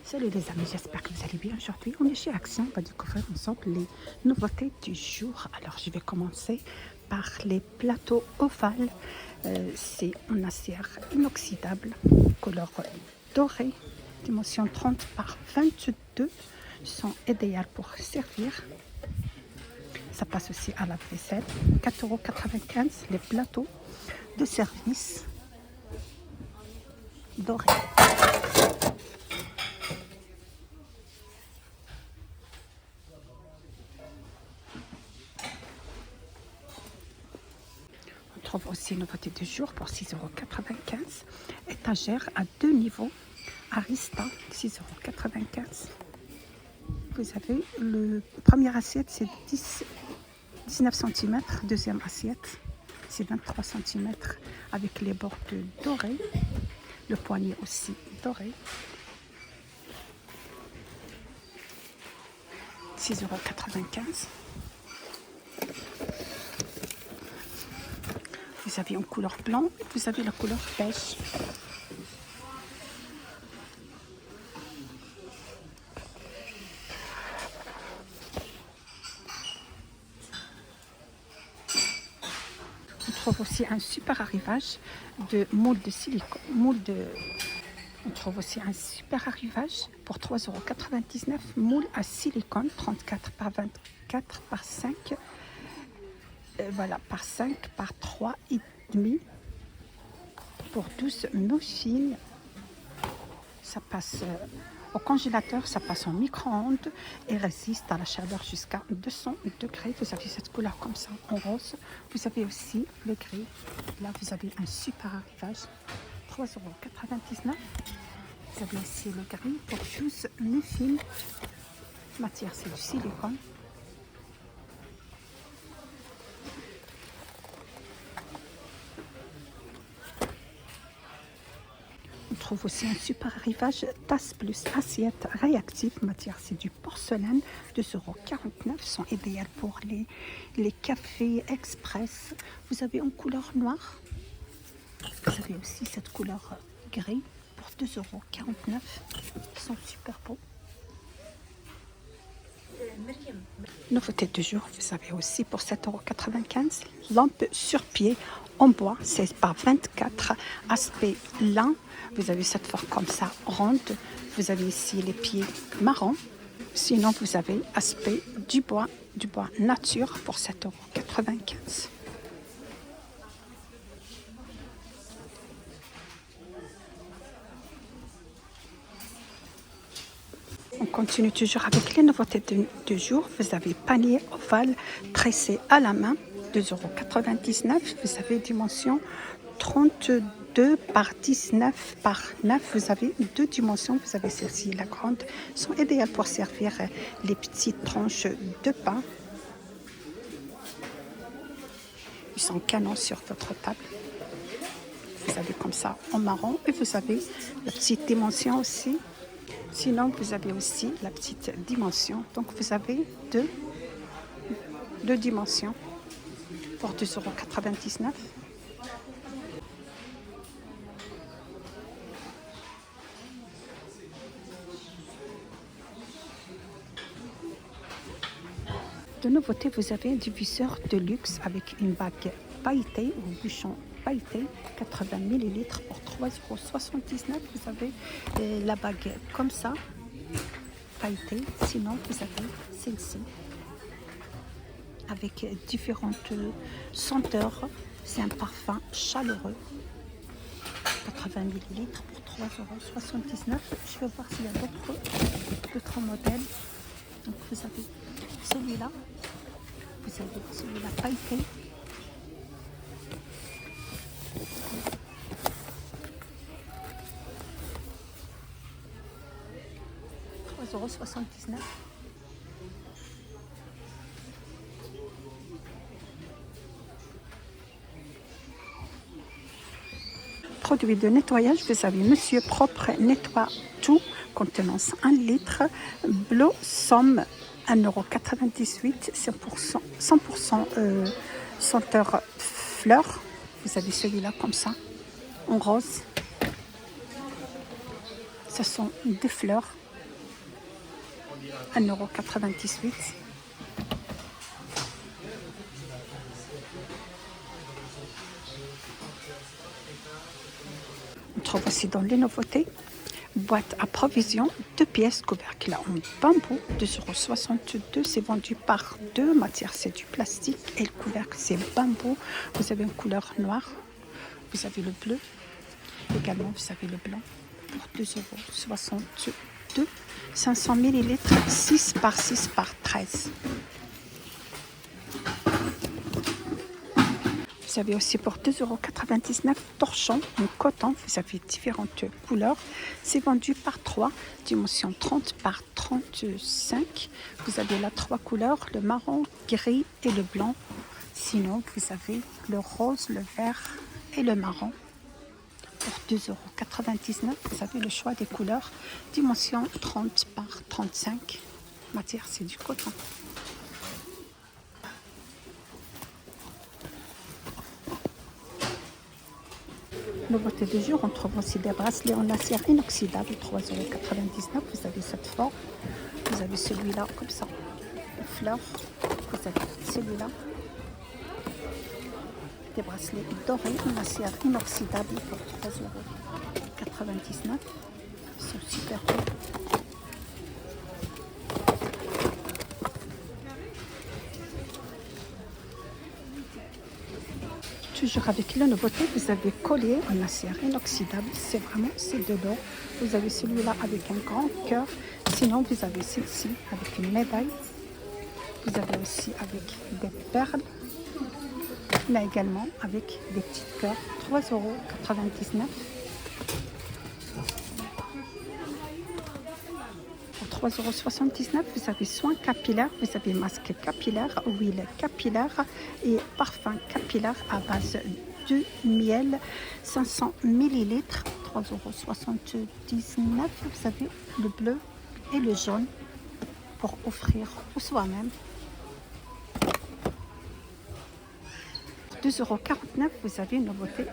Salut les amis, j'espère que vous allez bien. Aujourd'hui, on est chez Action. On va découvrir ensemble les nouveautés du jour. Alors, je vais commencer par les plateaux ovales. C'est en acier inoxydable, couleur dorée, dimension 30 par 22. Sont idéales pour servir. Ça passe aussi à la vaisselle. 4,95 €. Les plateaux de service dorés. On trouve aussi une nouveauté du jour pour 6,95 €. Étagère à 2 niveaux. Arista, 6,95 €. Vous avez le première assiette, c'est 19 cm. Deuxième assiette, c'est 23 cm avec les bords dorés. Le poignet aussi doré. 6,95 €. Vous avez en couleur blanc et vous avez la couleur beige. On trouve aussi un super arrivage de moule de silicone. On trouve aussi un super arrivage pour 3,99 €. Moule à silicone 34 par 24 par 5. Voilà, par 5 par 3,5 pour 12 muffins. Ça passe au congélateur, ça passe en micro-ondes et résiste à la chaleur jusqu'à 200 degrés. Vous avez cette couleur comme ça en rose. Vous avez aussi le gris. Là, vous avez un super arrivage. 3,99 €. Vous avez aussi le gris pour 12 muffins. Matière, c'est du silicone. On trouve aussi un super arrivage tasse plus assiette réactive. Matière, c'est du porcelaine. 2,49 € sont idéales pour les cafés express. Vous avez en couleur noire. Vous avez aussi cette couleur gris pour 2,49 €. Ils sont super beaux. Nouveauté du jour, vous avez aussi pour 7,95 €. Lampe sur pied en bois, 16 par 24. Aspect lin. Vous avez cette forme comme ça, ronde. Vous avez ici les pieds marron. Sinon, vous avez aspect du bois nature pour 7,95 €. On continue toujours avec les nouveautés du jour. Vous avez panier ovale tressé à la main, 2,99 €. Vous avez dimension 32 par 19 par 9. Vous avez deux dimensions. Vous avez celle-ci, la grande. Elles sont idéales pour servir les petites tranches de pain. Ils sont canons sur votre table. Vous avez comme ça en marron. Et vous avez la petite dimension aussi. Sinon, vous avez aussi la petite dimension. Donc, vous avez deux dimensions pour 2,99 €. De nouveauté, vous avez un diffuseur de luxe avec une bague pailletée ou bouchon pailleté, 80 ml pour 3,79 €. Vous avez la bague comme ça, pailletée. Sinon, vous avez celle-ci avec différentes senteurs. C'est un parfum chaleureux, 80 ml pour 3,79 €. Je vais voir s'il y a d'autres modèles. Donc, vous avez celui-là. Vous avez celui-là pailleté. €3,79 €. Produit de nettoyage, vous avez Monsieur Propre nettoie tout, contenance 1 litre. Blossom 1,98 €, 100% senteur fleurs. Vous avez celui-là comme ça, en rose. Ce sont des fleurs. 1,98 €. On trouve aussi dans les nouveautés, boîte à provision, 2 pièces, couvercle en bambou, 2,62 €. C'est vendu par 2. Matière, c'est du plastique et le couvercle, c'est bambou. Vous avez une couleur noire, vous avez le bleu. Également, vous avez le blanc pour 2,62 €. 500 ml, 6 par 6 par 13. Vous avez aussi pour 2,99 € torchon en coton. Vous avez différentes couleurs. C'est vendu par 3, dimension 30 par 35. Vous avez là 3 couleurs, le marron, gris et le blanc. Sinon, vous avez le rose, le vert et le marron. Pour 2,99 €, vous avez le choix des couleurs. Dimension 30 par 35. Matière, c'est du coton. Nouveauté du jour, on trouve aussi des bracelets en acier inoxydable, 3,99 €. Vous avez cette forme. Vous avez celui-là comme ça, une fleur. Vous avez celui-là. Des bracelets dorés en acier inoxydable pour 3,99 €. Ils sont super beaux. Toujours avec la nouveauté, vous avez collier en acier inoxydable. C'est de l'or. Vous avez celui-là avec un grand cœur. Sinon, vous avez celle-ci avec une médaille. Vous avez aussi avec des perles, mais également avec des petits cœurs. 3,99 €. Pour 3,79 €, vous avez soins capillaires, vous avez masque capillaire, huile capillaire et parfum capillaire à base de miel, 500 ml, 3,79 €. Vous avez le bleu et le jaune pour offrir pour soi-même. 2,49 €, vous avez une nouveauté.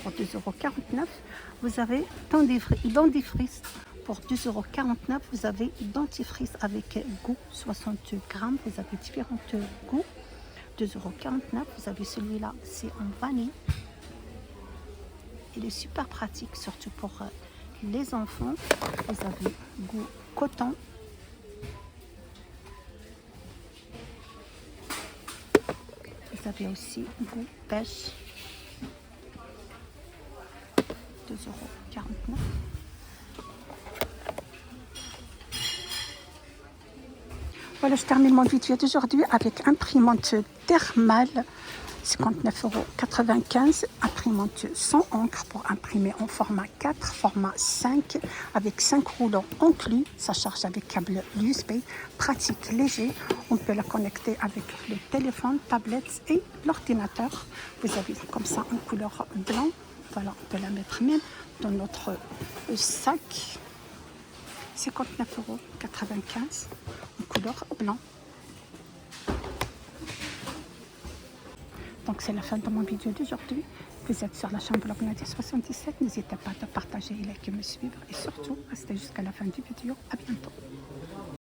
Pour 2,49 €, vous avez dentifrice. Pour 2,49 €, vous avez dentifrice avec goût, 60 grammes. Vous avez différents goûts. 2,49 €, vous avez celui-là, c'est en vanille. Il est super pratique, surtout pour les enfants. Vous avez goût coton. Vous avez aussi goût pêche. 2,49 €. Voilà, je termine mon vidéo d'aujourd'hui avec imprimante thermale, 59,95 €. Imprimante sans encre pour imprimer en format 4, format 5, avec 5 roulants inclus. Ça charge avec câble USB, pratique, léger. On peut la connecter avec le téléphone, tablette et l'ordinateur. Vous avez comme ça en couleur blanc. Voilà, on peut la mettre même dans notre sac. 59,95 € en couleur blanc. Donc c'est la fin de mon vidéo d'aujourd'hui. Vous êtes sur la chaîne Blog Nadia 77. N'hésitez pas à partager et liker, me suivre. Et surtout, restez jusqu'à la fin du vidéo. À bientôt.